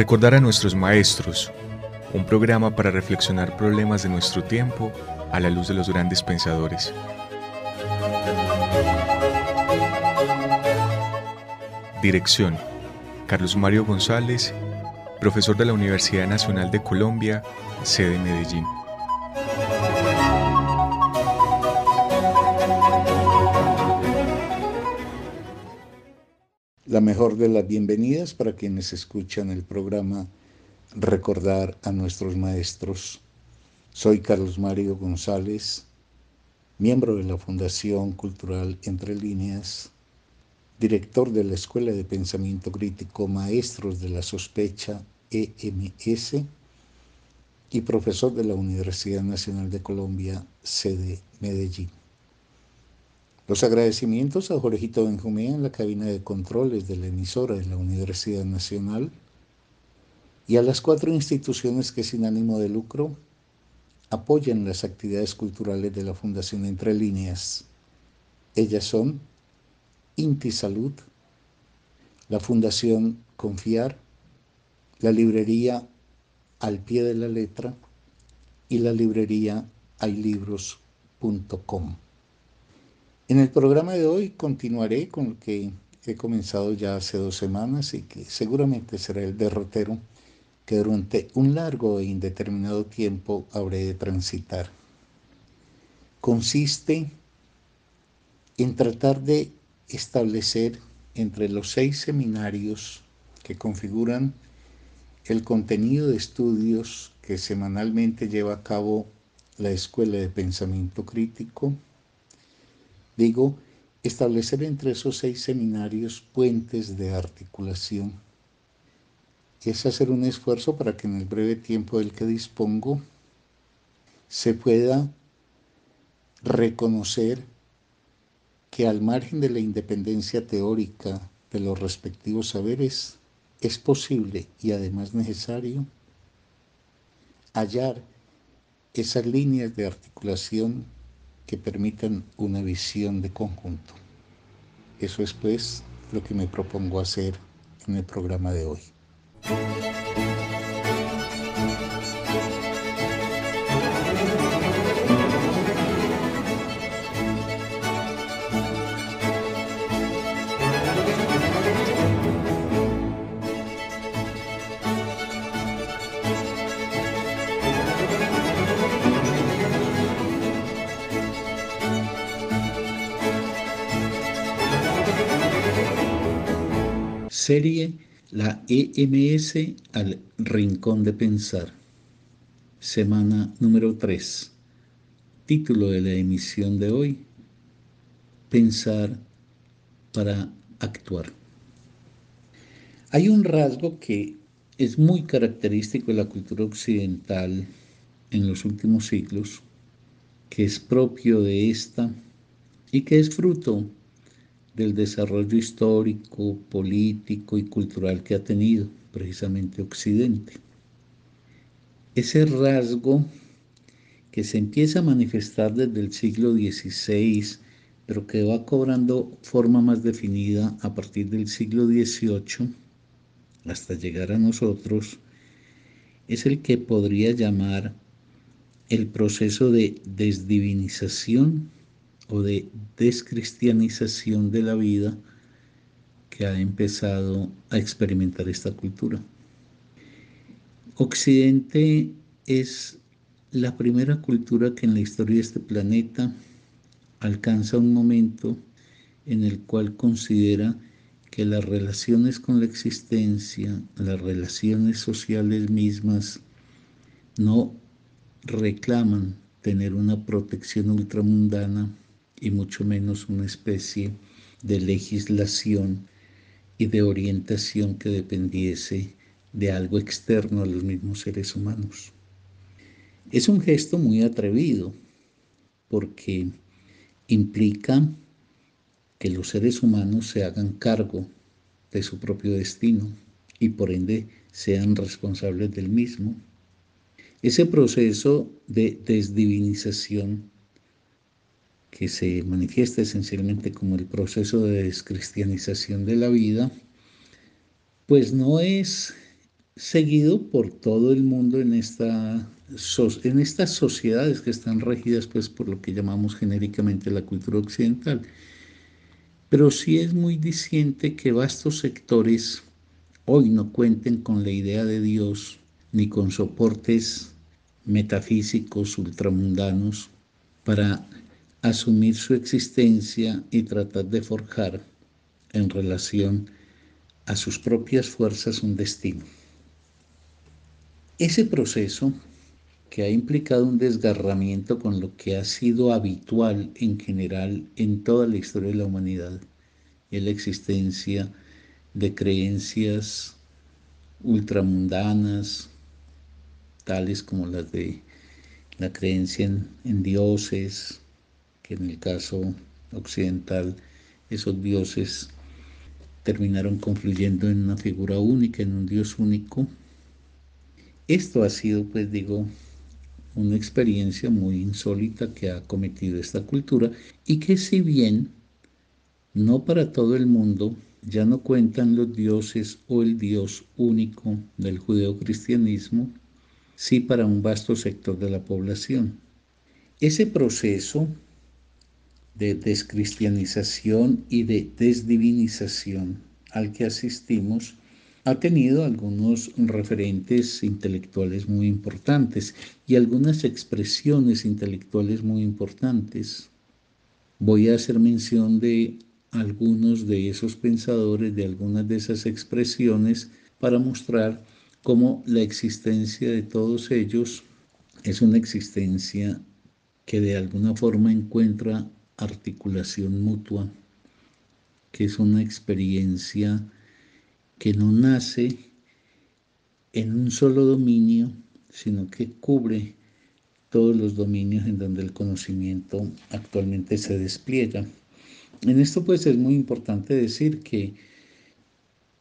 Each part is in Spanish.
Recordar a nuestros maestros, un programa para reflexionar problemas de nuestro tiempo a la luz de los grandes pensadores. Dirección: Carlos Mario González, profesor de la Universidad Nacional de Colombia, sede Medellín. La mejor de las bienvenidas para quienes escuchan el programa Recordar a nuestros maestros. Soy Carlos Mario González, miembro de la Fundación Cultural Entre Líneas, director de la Escuela de Pensamiento Crítico Maestros de la Sospecha, EMS, y profesor de la Universidad Nacional de Colombia, sede Medellín. Los agradecimientos a Jorgito Benjumea en la cabina de controles de la emisora de la Universidad Nacional y a las 4 instituciones que sin ánimo de lucro apoyan las actividades culturales de la Fundación Entre Líneas. Ellas son Inti Salud, la Fundación Confiar, la librería Al Pie de la Letra y la librería haylibros.com. En el programa de hoy continuaré con lo que he comenzado ya hace 2 semanas y que seguramente será el derrotero que durante un largo e indeterminado tiempo habré de transitar. Consiste en tratar de establecer entre los 6 seminarios que configuran el contenido de estudios que semanalmente lleva a cabo la Escuela de Pensamiento Crítico, establecer entre esos 6 seminarios puentes de articulación. Es hacer un esfuerzo para que en el breve tiempo del que dispongo se pueda reconocer que al margen de la independencia teórica de los respectivos saberes, es posible y además necesario hallar esas líneas de articulación que permitan una visión de conjunto. Eso es, pues, lo que me propongo hacer en el programa de hoy. Serie La EMS al Rincón de Pensar. Semana número 3. Título de la emisión de hoy: Pensar para actuar. Hay un rasgo que es muy característico de la cultura occidental en los últimos siglos, que es propio de esta y que es fruto del desarrollo histórico, político y cultural que ha tenido precisamente Occidente. Ese rasgo que se empieza a manifestar desde el siglo XVI, pero que va cobrando forma más definida a partir del siglo XVIII hasta llegar a nosotros, es el que podría llamar el proceso de desdivinización o de descristianización de la vida que ha empezado a experimentar esta cultura. Occidente es la primera cultura que en la historia de este planeta alcanza un momento en el cual considera que las relaciones con la existencia, las relaciones sociales mismas, no reclaman tener una protección ultramundana y mucho menos una especie de legislación y de orientación que dependiese de algo externo a los mismos seres humanos. Es un gesto muy atrevido porque implica que los seres humanos se hagan cargo de su propio destino y por ende sean responsables del mismo. Ese proceso de desdivinización, que se manifiesta esencialmente como el proceso de descristianización de la vida, pues no es seguido por todo el mundo en en estas sociedades que están regidas pues, por lo que llamamos genéricamente la cultura occidental. Pero sí es muy diciente que vastos sectores hoy no cuenten con la idea de Dios ni con soportes metafísicos ultramundanos para asumir su existencia y tratar de forjar en relación a sus propias fuerzas un destino. Ese proceso, que ha implicado un desgarramiento con lo que ha sido habitual en general en toda la historia de la humanidad, es la existencia de creencias ultramundanas, tales como las de la creencia en dioses, que en el caso occidental esos dioses terminaron confluyendo en una figura única, en un Dios único. Esto ha sido, pues digo, una experiencia muy insólita que ha cometido esta cultura y que si bien no para todo el mundo, ya no cuentan los dioses o el Dios único del judeocristianismo, sí para un vasto sector de la población. Ese proceso de descristianización y de desdivinización al que asistimos ha tenido algunos referentes intelectuales muy importantes y algunas expresiones intelectuales muy importantes. Voy a hacer mención de algunos de esos pensadores, de algunas de esas expresiones, para mostrar cómo la existencia de todos ellos es una existencia que de alguna forma encuentra articulación mutua, que es una experiencia que no nace en un solo dominio, sino que cubre todos los dominios en donde el conocimiento actualmente se despliega. En esto pues es muy importante decir que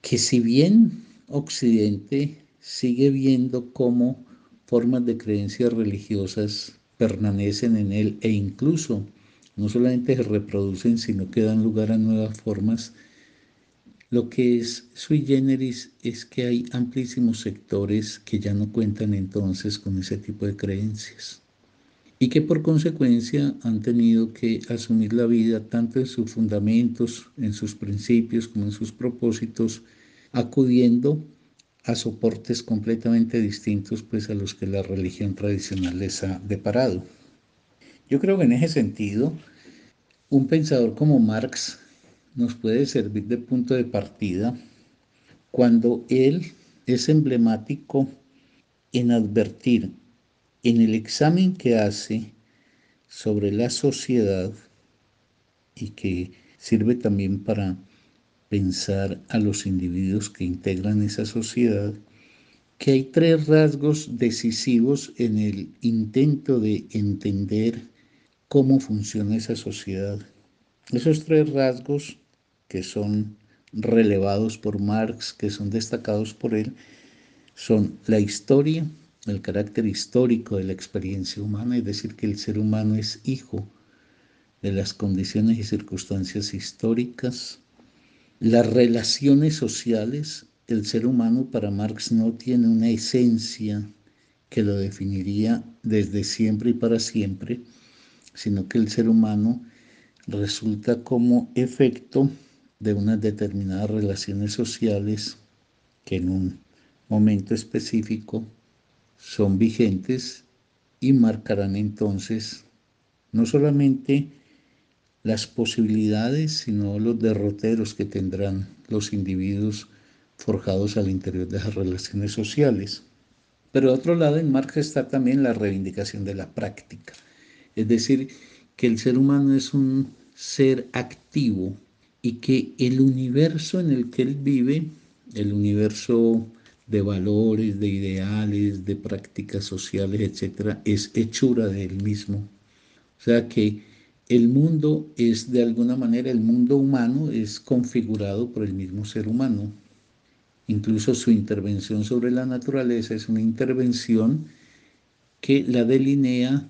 si bien Occidente sigue viendo cómo formas de creencias religiosas permanecen en él e incluso no solamente se reproducen, sino que dan lugar a nuevas formas, lo que es sui generis es que hay amplísimos sectores que ya no cuentan entonces con ese tipo de creencias y que por consecuencia han tenido que asumir la vida tanto en sus fundamentos, en sus principios, como en sus propósitos, acudiendo a soportes completamente distintos pues a los que la religión tradicional les ha deparado. Yo creo que en ese sentido, un pensador como Marx nos puede servir de punto de partida cuando él es emblemático en advertir en el examen que hace sobre la sociedad y que sirve también para pensar a los individuos que integran esa sociedad, que hay tres rasgos decisivos en el intento de entender cómo funciona esa sociedad. Esos tres rasgos que son relevados por Marx, que son destacados por él, son la historia, el carácter histórico de la experiencia humana, es decir, que el ser humano es hijo de las condiciones y circunstancias históricas, las relaciones sociales. El ser humano para Marx no tiene una esencia que lo definiría desde siempre y para siempre, sino que el ser humano resulta como efecto de unas determinadas relaciones sociales que en un momento específico son vigentes y marcarán entonces no solamente las posibilidades, sino los derroteros que tendrán los individuos forjados al interior de las relaciones sociales. Pero de otro lado, en Marx está también la reivindicación de la práctica, es decir, que el ser humano es un ser activo y que el universo en el que él vive, el universo de valores, de ideales, de prácticas sociales, etcétera, es hechura de él mismo. O sea que el mundo es de alguna manera, el mundo humano es configurado por el mismo ser humano. Incluso su intervención sobre la naturaleza es una intervención que la delinea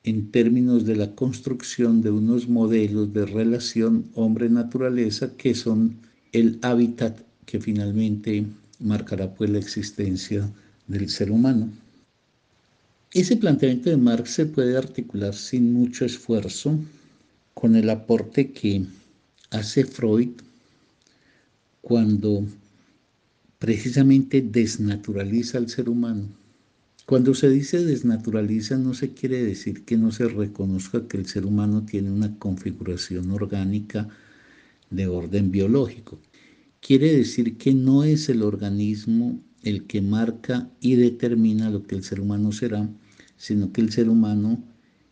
en términos de la construcción de unos modelos de relación hombre-naturaleza que son el hábitat que finalmente marcará pues la existencia del ser humano. Ese planteamiento de Marx se puede articular sin mucho esfuerzo con el aporte que hace Freud cuando precisamente desnaturaliza al ser humano. Cuando se dice desnaturaliza no se quiere decir que no se reconozca que el ser humano tiene una configuración orgánica de orden biológico. Quiere decir que no es el organismo el que marca y determina lo que el ser humano será, sino que el ser humano,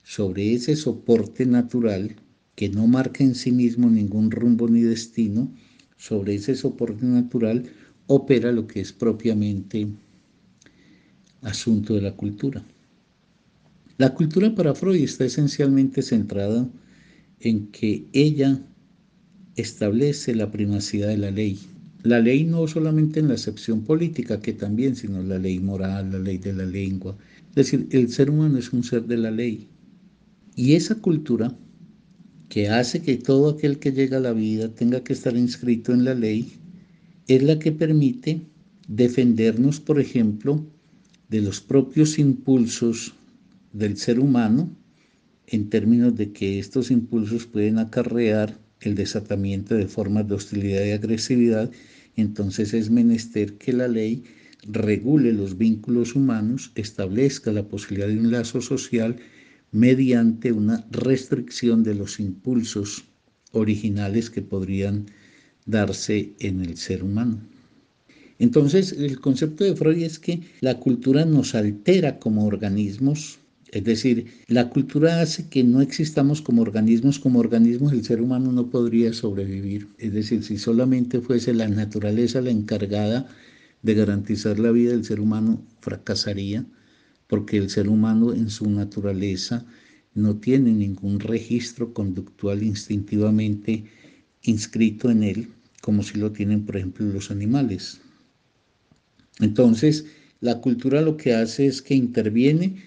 sobre ese soporte natural, que no marca en sí mismo ningún rumbo ni destino, sobre ese soporte natural opera lo que es propiamente asunto de la cultura. La cultura para Freud está esencialmente centrada en que ella establece la primacía de la ley. La ley no solamente en la acepción política, que también, sino la ley moral, la ley de la lengua. Es decir, el ser humano es un ser de la ley. Y esa cultura que hace que todo aquel que llega a la vida tenga que estar inscrito en la ley, es la que permite defendernos, por ejemplo, de los propios impulsos del ser humano, en términos de que estos impulsos pueden acarrear el desatamiento de formas de hostilidad y agresividad. Entonces es menester que la ley regule los vínculos humanos, establezca la posibilidad de un lazo social mediante una restricción de los impulsos originales que podrían darse en el ser humano. Entonces, el concepto de Freud es que la cultura nos altera como organismos, es decir, la cultura hace que no existamos como organismos el ser humano no podría sobrevivir. Es decir, si solamente fuese la naturaleza la encargada de garantizar la vida del ser humano, fracasaría, porque el ser humano en su naturaleza no tiene ningún registro conductual instintivamente inscrito en él, como si lo tienen, por ejemplo, los animales. Entonces, la cultura lo que hace es que interviene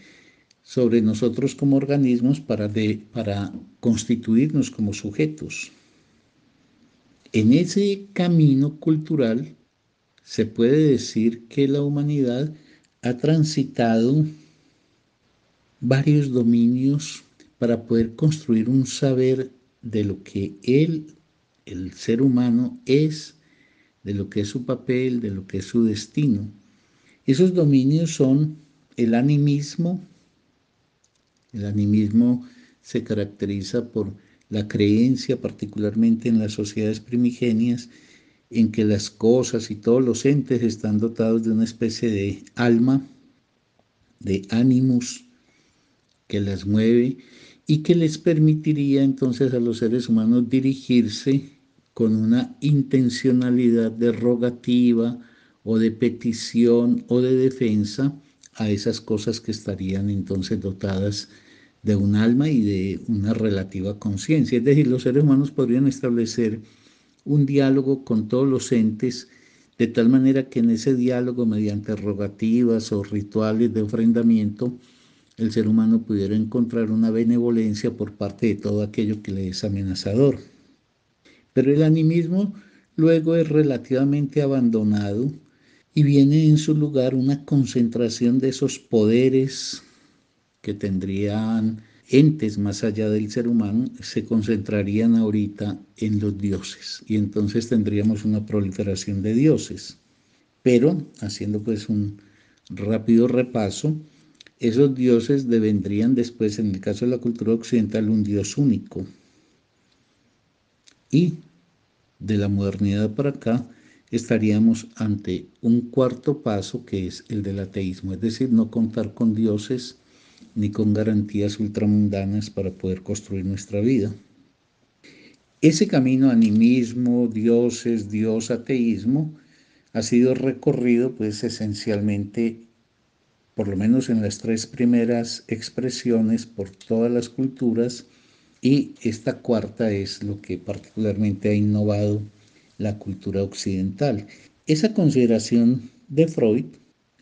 sobre nosotros como organismos para constituirnos como sujetos. En ese camino cultural se puede decir que la humanidad ha transitado varios dominios para poder construir un saber de lo que el ser humano es, de lo que es su papel, de lo que es su destino. Esos dominios son el animismo. El animismo se caracteriza por la creencia, particularmente en las sociedades primigenias, en que las cosas y todos los entes están dotados de una especie de alma, de animus, que las mueve y que les permitiría entonces a los seres humanos dirigirse con una intencionalidad derogativa o de petición o de defensa a esas cosas que estarían entonces dotadas de un alma y de una relativa conciencia. Es decir, los seres humanos podrían establecer un diálogo con todos los entes, de tal manera que en ese diálogo, mediante rogativas o rituales de ofrendamiento, el ser humano pudiera encontrar una benevolencia por parte de todo aquello que le es amenazador. Pero el animismo luego es relativamente abandonado y viene en su lugar una concentración de esos poderes que tendrían entes más allá del ser humano, se concentrarían ahorita en los dioses y entonces tendríamos una proliferación de dioses. Pero, haciendo pues un rápido repaso, esos dioses devendrían después, en el caso de la cultura occidental, un dios único. Y de la modernidad para acá, estaríamos ante un cuarto paso que es el del ateísmo, es decir, no contar con dioses ni con garantías ultramundanas para poder construir nuestra vida. Ese camino, animismo, dioses, dios, ateísmo, ha sido recorrido pues esencialmente, por lo menos en las tres primeras expresiones, por todas las culturas, y esta cuarta es lo que particularmente ha innovado la cultura occidental. Esa consideración de Freud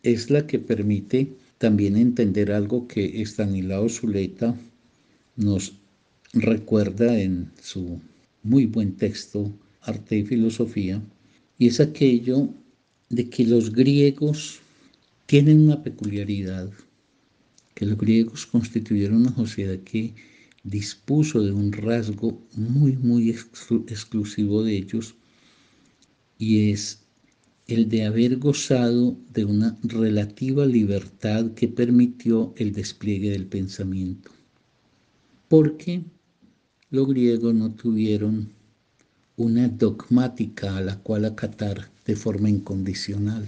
es la que permite también entender algo que Estanislao Zuleta nos recuerda en su muy buen texto Arte y Filosofía, y es aquello de que los griegos tienen una peculiaridad, que los griegos constituyeron una sociedad que dispuso de un rasgo muy exclusivo de ellos, y es el de haber gozado de una relativa libertad que permitió el despliegue del pensamiento, porque los griegos no tuvieron una dogmática a la cual acatar de forma incondicional.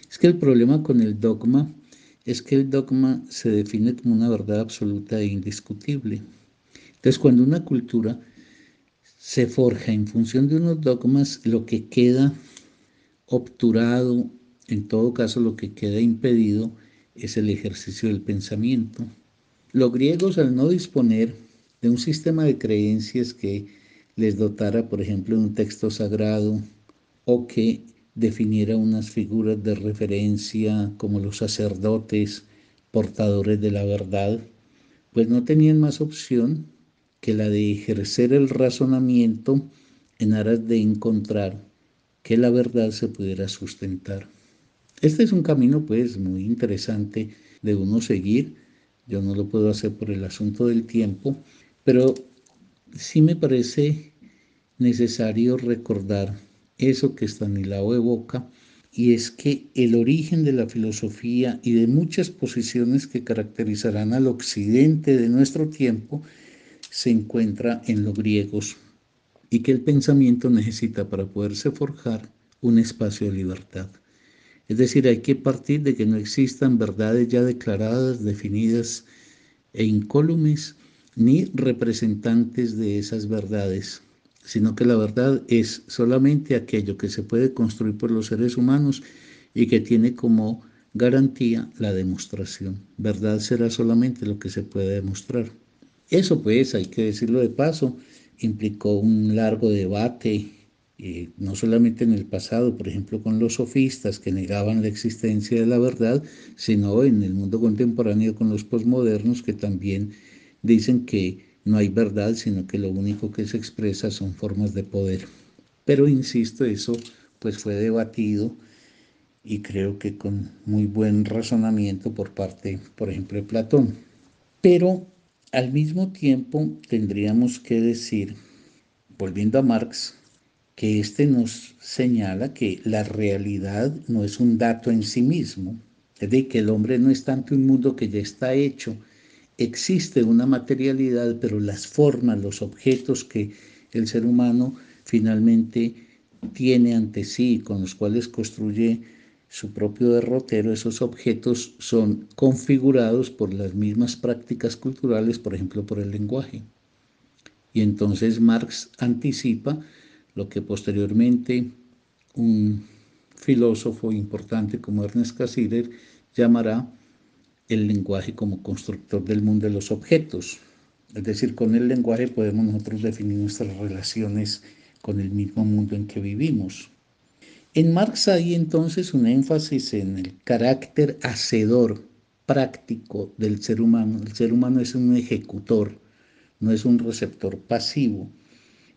Es que el problema con el dogma es que el dogma se define como una verdad absoluta e indiscutible. Entonces, cuando una cultura se forja en función de unos dogmas, lo que queda obturado, en todo caso lo que queda impedido, es el ejercicio del pensamiento. Los griegos, al no disponer de un sistema de creencias que les dotara, por ejemplo, de un texto sagrado o que definiera unas figuras de referencia como los sacerdotes, portadores de la verdad, pues no tenían más opción que la de ejercer el razonamiento en aras de encontrar que la verdad se pudiera sustentar. Este es un camino pues muy interesante de uno seguir. Yo no lo puedo hacer por el asunto del tiempo, pero sí me parece necesario recordar eso que Stanislao evoca, y es que el origen de la filosofía y de muchas posiciones que caracterizarán al occidente de nuestro tiempo se encuentra en los griegos, y que el pensamiento necesita para poderse forjar un espacio de libertad. Es decir, hay que partir de que no existan verdades ya declaradas, definidas e incólumes, ni representantes de esas verdades, sino que la verdad es solamente aquello que se puede construir por los seres humanos y que tiene como garantía la demostración. Verdad será solamente lo que se puede demostrar. Eso pues, hay que decirlo de paso, implicó un largo debate, no solamente en el pasado, por ejemplo, con los sofistas que negaban la existencia de la verdad, sino en el mundo contemporáneo con los posmodernos que también dicen que no hay verdad, sino que lo único que se expresa son formas de poder. Pero insisto, eso pues fue debatido y creo que con muy buen razonamiento por parte, por ejemplo, de Platón. Pero al mismo tiempo tendríamos que decir, volviendo a Marx, que este nos señala que la realidad no es un dato en sí mismo, es decir, que el hombre no es tanto un mundo que ya está hecho, existe una materialidad, pero las formas, los objetos que el ser humano finalmente tiene ante sí, con los cuales construye su propio derrotero, esos objetos son configurados por las mismas prácticas culturales, por ejemplo, por el lenguaje. Y entonces Marx anticipa lo que posteriormente un filósofo importante como Ernest Cassirer llamará el lenguaje como constructor del mundo de los objetos. Es decir, con el lenguaje podemos nosotros definir nuestras relaciones con el mismo mundo en que vivimos. En Marx hay entonces un énfasis en el carácter hacedor, práctico del ser humano. El ser humano es un ejecutor, no es un receptor pasivo.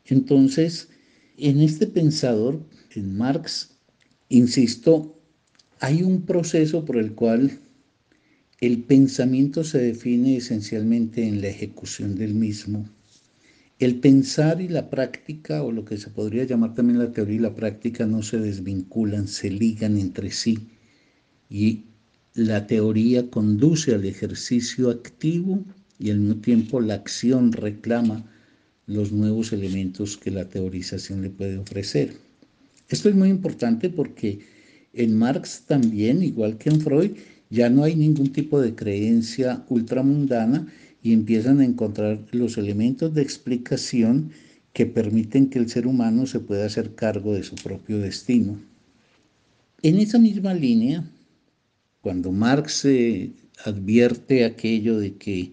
Entonces, en este pensador, en Marx, insisto, hay un proceso por el cual el pensamiento se define esencialmente en la ejecución del mismo. El pensar y la práctica, o lo que se podría llamar también la teoría y la práctica, no se desvinculan, se ligan entre sí. Y la teoría conduce al ejercicio activo y al mismo tiempo la acción reclama los nuevos elementos que la teorización le puede ofrecer. Esto es muy importante porque en Marx también, igual que en Freud, ya no hay ningún tipo de creencia ultramundana y empiezan a encontrar los elementos de explicación que permiten que el ser humano se pueda hacer cargo de su propio destino. En esa misma línea, cuando Marx advierte aquello de que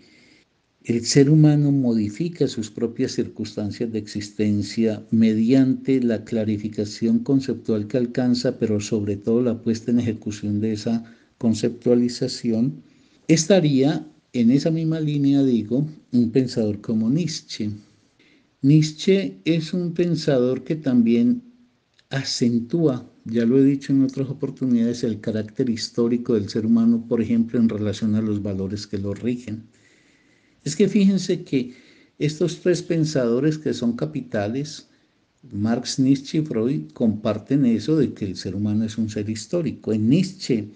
el ser humano modifica sus propias circunstancias de existencia mediante la clarificación conceptual que alcanza, pero sobre todo la puesta en ejecución de esa conceptualización. Estaría en esa misma línea, digo, un pensador como Nietzsche. Nietzsche es un pensador que también acentúa, ya lo he dicho en otras oportunidades, el carácter histórico del ser humano, por ejemplo, en relación a los valores que lo rigen. Es que fíjense que estos tres pensadores que son capitales, Marx, Nietzsche y Freud, comparten eso de que el ser humano es un ser histórico. En Nietzsche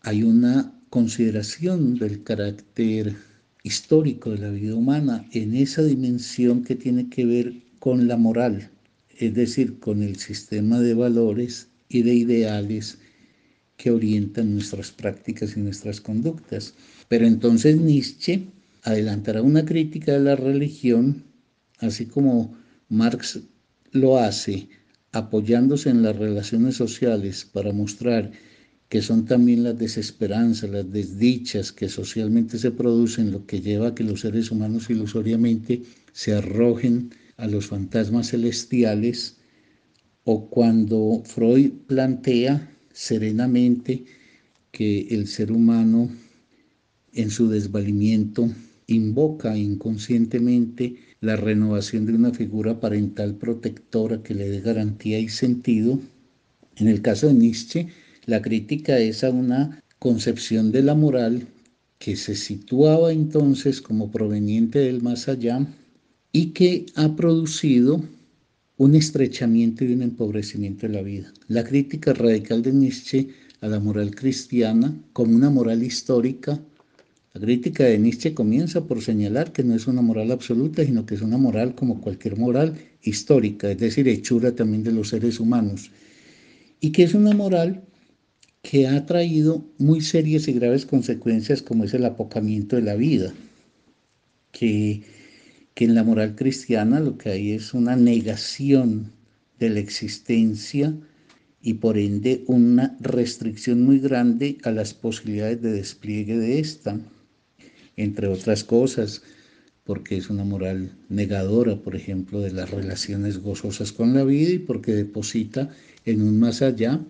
hay una consideración del carácter histórico de la vida humana en esa dimensión que tiene que ver con la moral, es decir, con el sistema de valores y de ideales que orientan nuestras prácticas y nuestras conductas. Pero entonces Nietzsche adelantará una crítica de la religión, así como Marx lo hace, apoyándose en las relaciones sociales para mostrar que son también las desesperanzas, las desdichas que socialmente se producen, lo que lleva a que los seres humanos ilusoriamente se arrojen a los fantasmas celestiales, o cuando Freud plantea serenamente que el ser humano en su desvalimiento invoca inconscientemente la renovación de una figura parental protectora que le dé garantía y sentido. En el caso de Nietzsche, la crítica es a una concepción de la moral que se situaba entonces como proveniente del más allá y que ha producido un estrechamiento y un empobrecimiento de la vida. La crítica radical de Nietzsche a la moral cristiana como una moral histórica. La crítica de Nietzsche comienza por señalar que no es una moral absoluta, sino que es una moral como cualquier moral histórica, es decir, hechura también de los seres humanos, y que es una moral que ha traído muy serias y graves consecuencias como es el apocamiento de la vida, que, que en la moral cristiana lo que hay es una negación de la existencia y por ende una restricción muy grande a las posibilidades de despliegue de esta, entre otras cosas, porque es una moral negadora, por ejemplo, de las relaciones gozosas con la vida y porque deposita en un más allá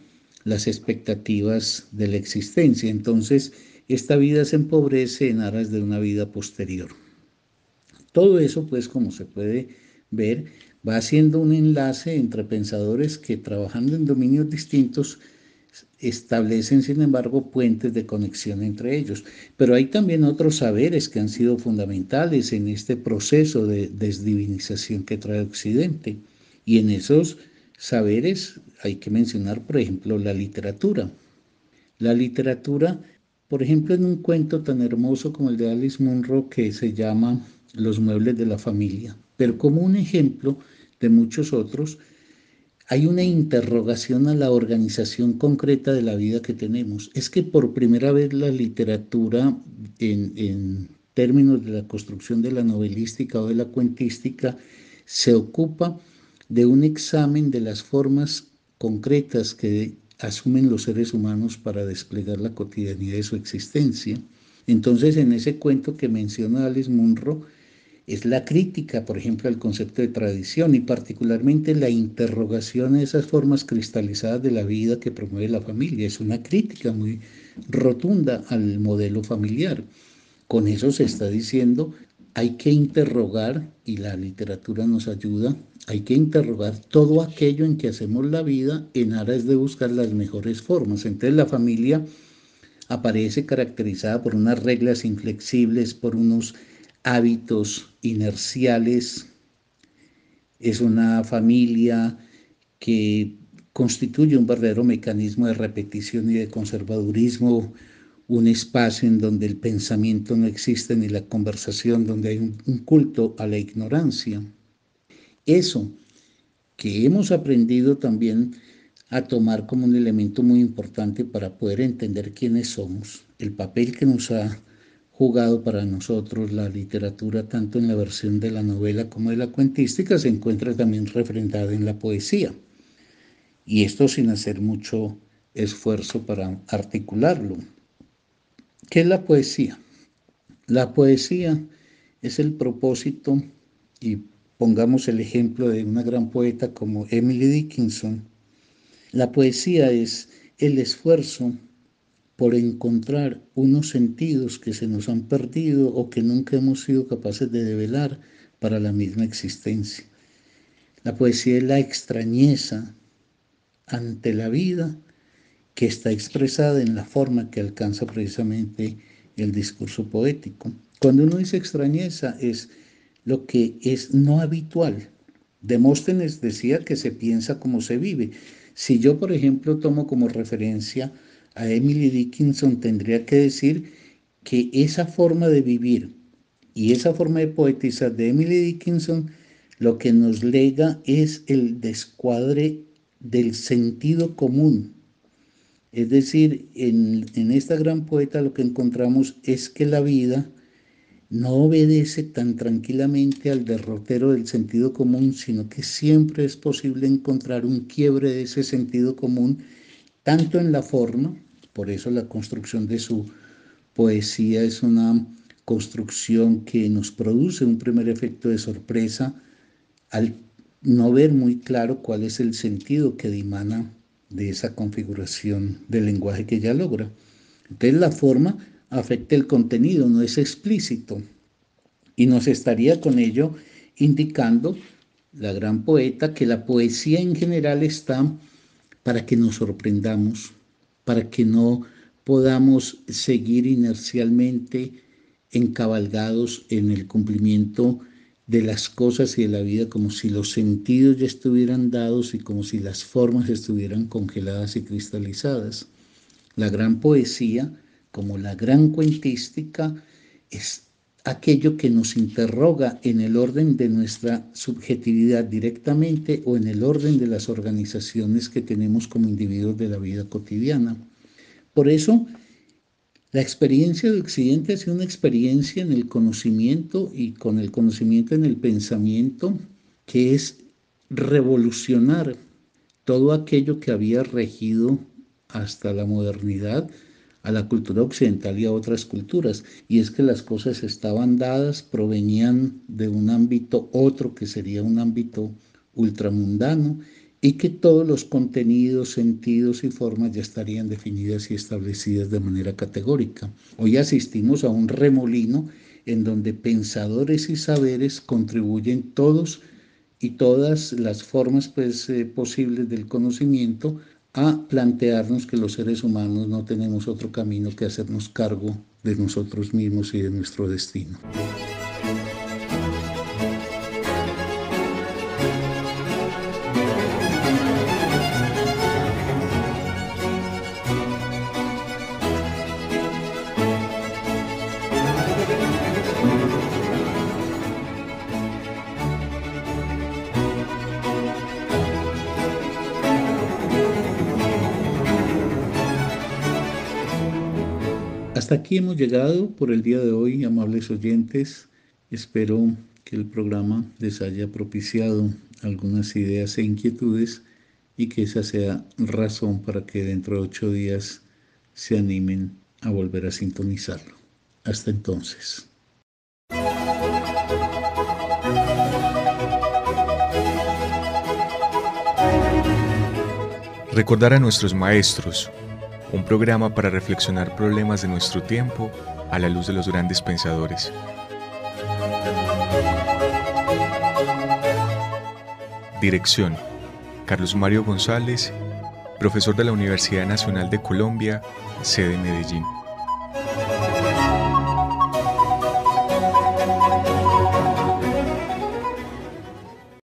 las expectativas de la existencia. Entonces, esta vida se empobrece en aras de una vida posterior. Todo eso, pues, como se puede ver, va haciendo un enlace entre pensadores que trabajando en dominios distintos establecen, sin embargo, puentes de conexión entre ellos. Pero hay también otros saberes que han sido fundamentales en este proceso de desdivinización que trae Occidente. Y en esos saberes hay que mencionar, por ejemplo, la literatura. La literatura, por ejemplo, en un cuento tan hermoso como el de Alice Munro que se llama Los muebles de la familia, pero como un ejemplo de muchos otros, hay una interrogación a la organización concreta de la vida que tenemos. Es que por primera vez la literatura, en términos de la construcción de la novelística o de la cuentística, se ocupa de un examen de las formas concretas que asumen los seres humanos para desplegar la cotidianidad de su existencia. Entonces, en ese cuento que menciona Alice Munro, es la crítica, por ejemplo, al concepto de tradición y particularmente la interrogación a esas formas cristalizadas de la vida que promueve la familia. Es una crítica muy rotunda al modelo familiar. Con eso se está diciendo, hay que interrogar, y la literatura nos ayuda, hay que interrogar todo aquello en que hacemos la vida en aras de buscar las mejores formas. Entonces la familia aparece caracterizada por unas reglas inflexibles, por unos hábitos inerciales. Es una familia que constituye un verdadero mecanismo de repetición y de conservadurismo, un espacio en donde el pensamiento no existe ni la conversación, donde hay un culto a la ignorancia. Eso que hemos aprendido también a tomar como un elemento muy importante para poder entender quiénes somos, el papel que nos ha jugado para nosotros la literatura, tanto en la versión de la novela como de la cuentística, se encuentra también refrendada en la poesía. Y esto sin hacer mucho esfuerzo para articularlo. ¿Qué es la poesía? La poesía es el propósito, y pongamos el ejemplo de una gran poeta como Emily Dickinson. La poesía es el esfuerzo por encontrar unos sentidos que se nos han perdido o que nunca hemos sido capaces de develar para la misma existencia. La poesía es la extrañeza ante la vida que está expresada en la forma que alcanza precisamente el discurso poético. Cuando uno dice extrañeza es lo que es no habitual. Demóstenes decía que se piensa como se vive. Si yo, por ejemplo, tomo como referencia a Emily Dickinson, tendría que decir que esa forma de vivir y esa forma de poetizar de Emily Dickinson lo que nos lega es el descuadre del sentido común. Es decir, en esta gran poeta lo que encontramos es que la vida no obedece tan tranquilamente al derrotero del sentido común, sino que siempre es posible encontrar un quiebre de ese sentido común, tanto en la forma, por eso la construcción de su poesía es una construcción que nos produce un primer efecto de sorpresa al no ver muy claro cuál es el sentido que dimana de esa configuración del lenguaje que ella logra. Entonces la forma afecta el contenido, no es explícito, y nos estaría con ello indicando la gran poeta que la poesía en general está para que nos sorprendamos, para que no podamos seguir inercialmente encabalgados en el cumplimiento de las cosas y de la vida como si los sentidos ya estuvieran dados y como si las formas estuvieran congeladas y cristalizadas. La gran poesía, como la gran cuentística, es aquello que nos interroga en el orden de nuestra subjetividad directamente o en el orden de las organizaciones que tenemos como individuos de la vida cotidiana. Por eso, la experiencia de Occidente ha sido una experiencia en el conocimiento y con el conocimiento en el pensamiento que es revolucionar todo aquello que había regido hasta la modernidad a la cultura occidental y a otras culturas. Y es que las cosas estaban dadas, provenían de un ámbito otro que sería un ámbito ultramundano y que todos los contenidos, sentidos y formas ya estarían definidas y establecidas de manera categórica. Hoy asistimos a un remolino en donde pensadores y saberes contribuyen todos y todas las formas posibles del conocimiento a plantearnos que los seres humanos no tenemos otro camino que hacernos cargo de nosotros mismos y de nuestro destino. Hasta aquí hemos llegado por el día de hoy, amables oyentes. Espero que el programa les haya propiciado algunas ideas e inquietudes y que esa sea razón para que dentro de 8 días se animen a volver a sintonizarlo. Hasta entonces. Recordar a nuestros maestros, un programa para reflexionar problemas de nuestro tiempo a la luz de los grandes pensadores. Dirección: Carlos Mario González, profesor de la Universidad Nacional de Colombia, sede Medellín.